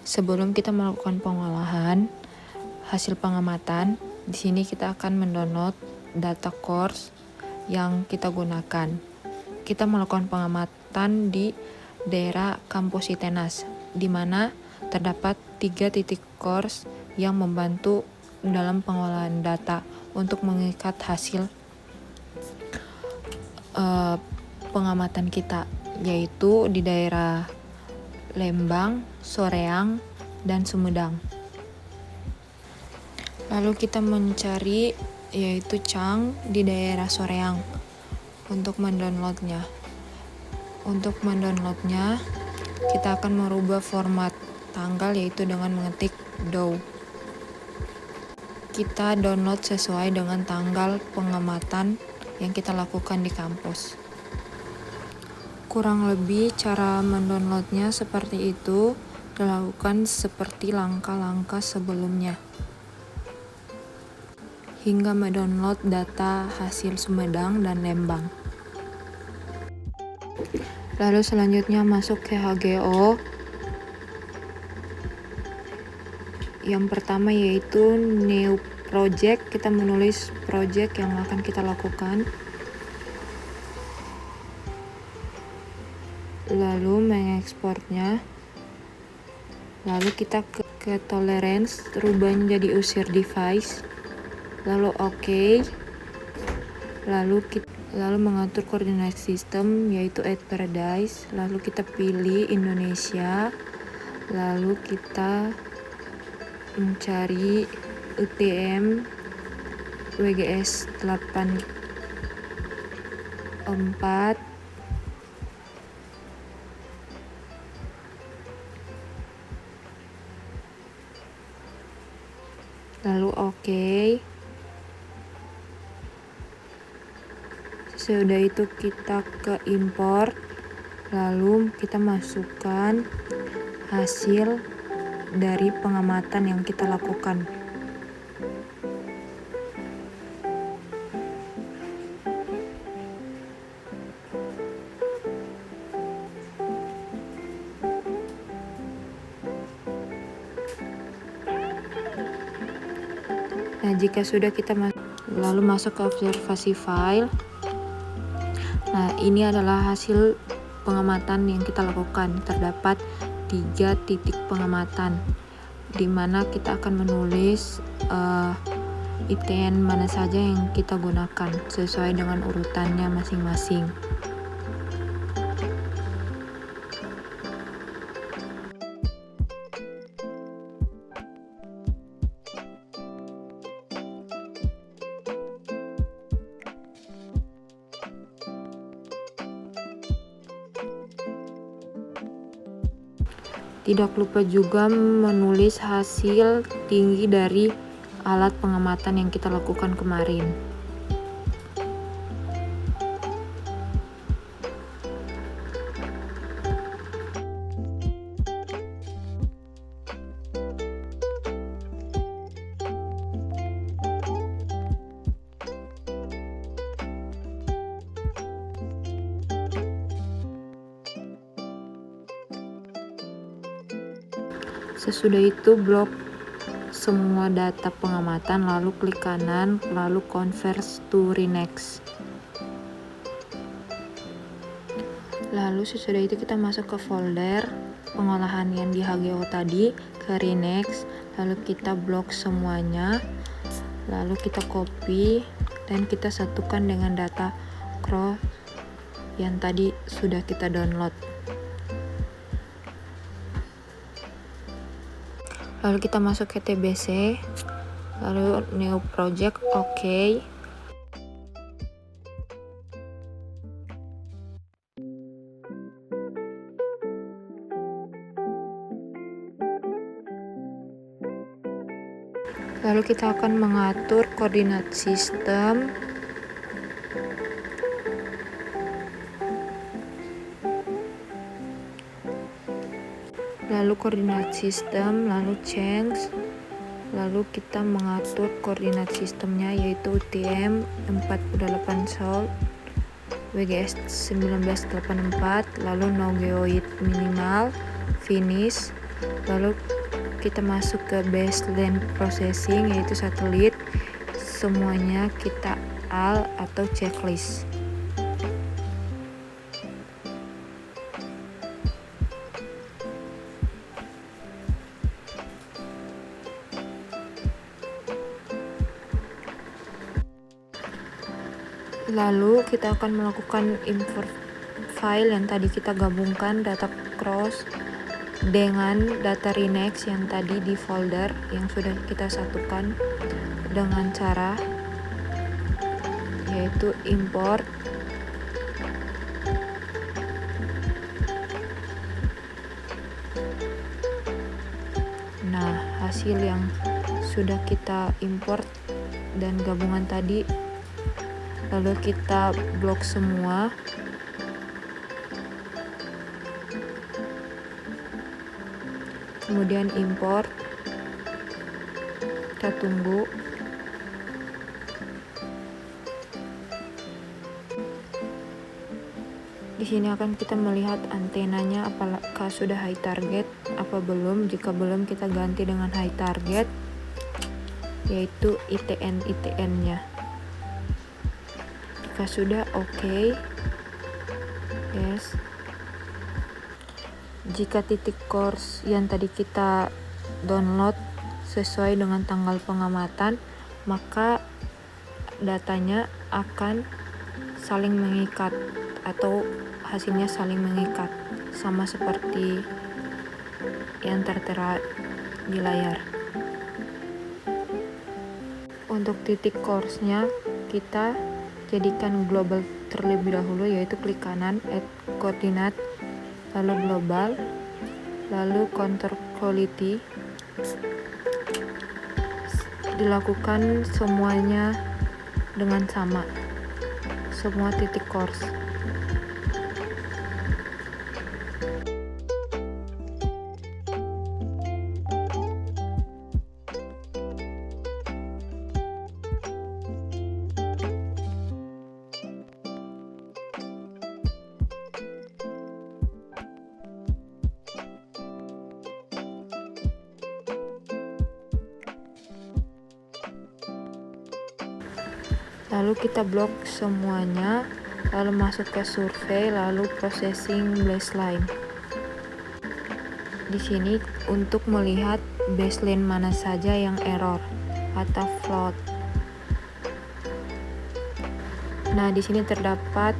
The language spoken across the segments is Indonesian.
Sebelum kita melakukan pengolahan hasil pengamatan, di sini kita akan mendownload data course yang kita gunakan. Kita melakukan pengamatan di daerah kampus ITENAS, di mana terdapat 3 titik course yang membantu dalam pengolahan data untuk mengikat hasil pengamatan kita, yaitu di daerah Lembang, Soreang, dan Sumedang. Lalu kita mencari yaitu Chang di daerah Soreang untuk mendownloadnya. Untuk mendownloadnya, kita akan merubah format tanggal yaitu dengan mengetik DOW. Kita download sesuai dengan tanggal pengamatan yang kita lakukan di kampus. Kurang lebih cara mendownloadnya seperti itu, dilakukan seperti langkah-langkah sebelumnya hingga mendownload data hasil Sumedang dan Lembang. Lalu selanjutnya masuk ke HGO. Yang pertama yaitu new project, kita menulis project yang akan kita lakukan. Lalu mengekspornya. Lalu kita ke tolerance, rubah menjadi user device. Lalu OK. Lalu mengatur koordinat sistem yaitu add paradise. Lalu kita pilih Indonesia. Lalu kita mencari UTM WGS 84. Lalu OK. Sudah itu kita ke import, lalu kita masukkan hasil dari pengamatan yang kita lakukan. Nah, jika sudah kita lalu masuk ke observasi file. Nah, ini adalah hasil pengamatan yang kita lakukan. Terdapat 3 titik pengamatan, di mana kita akan menulis ITN mana saja yang kita gunakan sesuai dengan urutannya masing-masing. Tidak lupa juga menulis hasil tinggi dari alat pengamatan yang kita lakukan kemarin. Sesudah itu blok semua data pengamatan, lalu klik kanan, lalu convert to Renex. Lalu sesudah itu kita masuk ke folder pengolahan yang di HGO tadi, ke Renex, lalu kita blok semuanya, lalu kita copy dan kita satukan dengan data cross yang tadi sudah kita download. Lalu kita masuk ke TBC, lalu new project, OK. Lalu kita akan mengatur koordinat sistem. Lalu koordinat sistem, lalu change, lalu kita mengatur koordinat sistemnya yaitu UTM 48 Soul, WGS 1984, lalu no geoid minimal, finish, Lalu kita masuk ke baseline processing, yaitu satelit. Semuanya kita al atau checklist. Lalu kita akan melakukan import file yang tadi kita gabungkan, data cross dengan data Renex yang tadi di folder yang sudah kita satukan dengan cara yaitu import hasil yang sudah kita import dan gabungan tadi, lalu kita blok semua. Kemudian import, kita tunggu. Di sini akan kita melihat antenanya apakah sudah high target apa belum. Jika belum, kita ganti dengan high target, yaitu ITN-nya. Jika sudah, oke. Yes. Jika titik course yang tadi kita download sesuai dengan tanggal pengamatan, maka datanya akan saling mengikat atau hasilnya saling mengikat, sama seperti yang tertera di layar. Untuk titik course-nya kita jadikan global terlebih dahulu, yaitu klik kanan add coordinate, lalu global, lalu contour quality. Dilakukan semuanya dengan sama, semua titik course. Lalu kita blok semuanya, lalu masuk ke survei, lalu processing baseline. Di sini untuk melihat baseline mana saja yang error atau float. Nah, di sini terdapat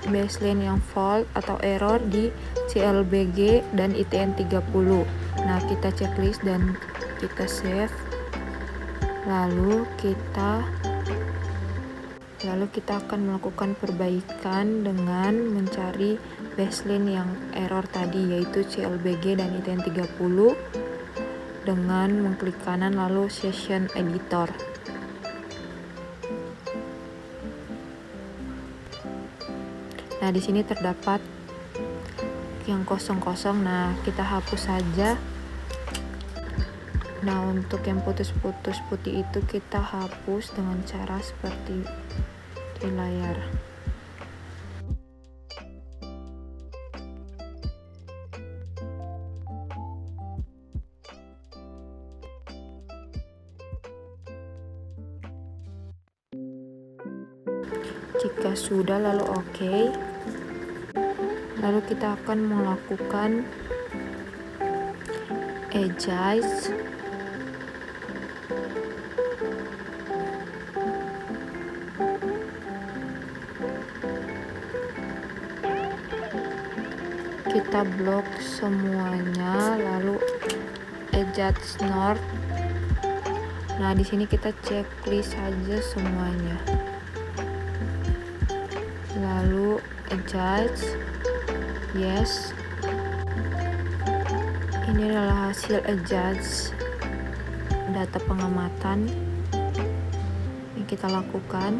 baseline yang fault atau error di CLBG dan ITN 30. Nah, kita checklist dan kita save. Lalu kita akan melakukan perbaikan dengan mencari baseline yang error tadi, yaitu CLBG dan ITN 30 dengan mengklik kanan lalu session editor. Nah, di sini terdapat yang kosong-kosong. Nah, kita hapus saja. Nah, untuk yang putus-putus putih itu kita hapus dengan cara seperti di layar. Jika sudah, lalu oke. Lalu kita akan melakukan adjust. Kita blok semuanya, lalu adjust north. Nah, di sini kita checklist saja semuanya. Lalu adjust, yes. Ini adalah hasil adjust data pengamatan yang kita lakukan.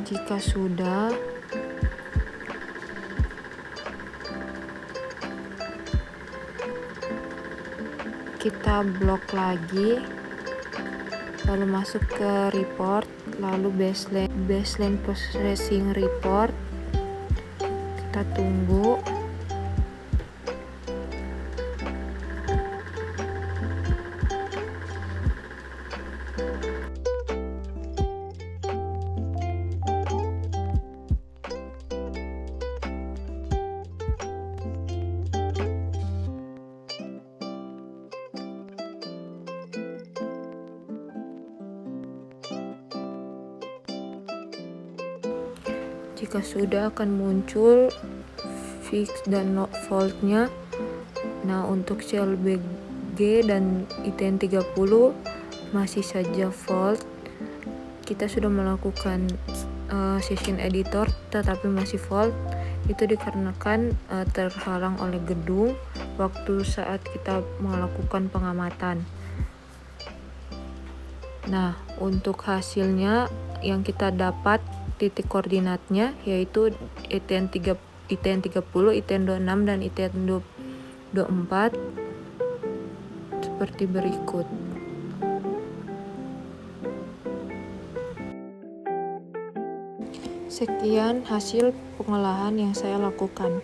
Jika sudah, kita blok lagi, lalu masuk ke report, lalu baseline processing report. Kita tunggu. Jika sudah, akan muncul fix dan not fault-nya. Nah, untuk sel BG dan ITN 30 masih saja fault. Kita sudah melakukan session editor tetapi masih fault. Itu dikarenakan terhalang oleh gedung waktu saat kita melakukan pengamatan. Nah, untuk hasilnya yang kita dapat titik koordinatnya yaitu ITN 30, ITN 26 dan ITN 24 seperti berikut. Sekian hasil pengolahan yang saya lakukan.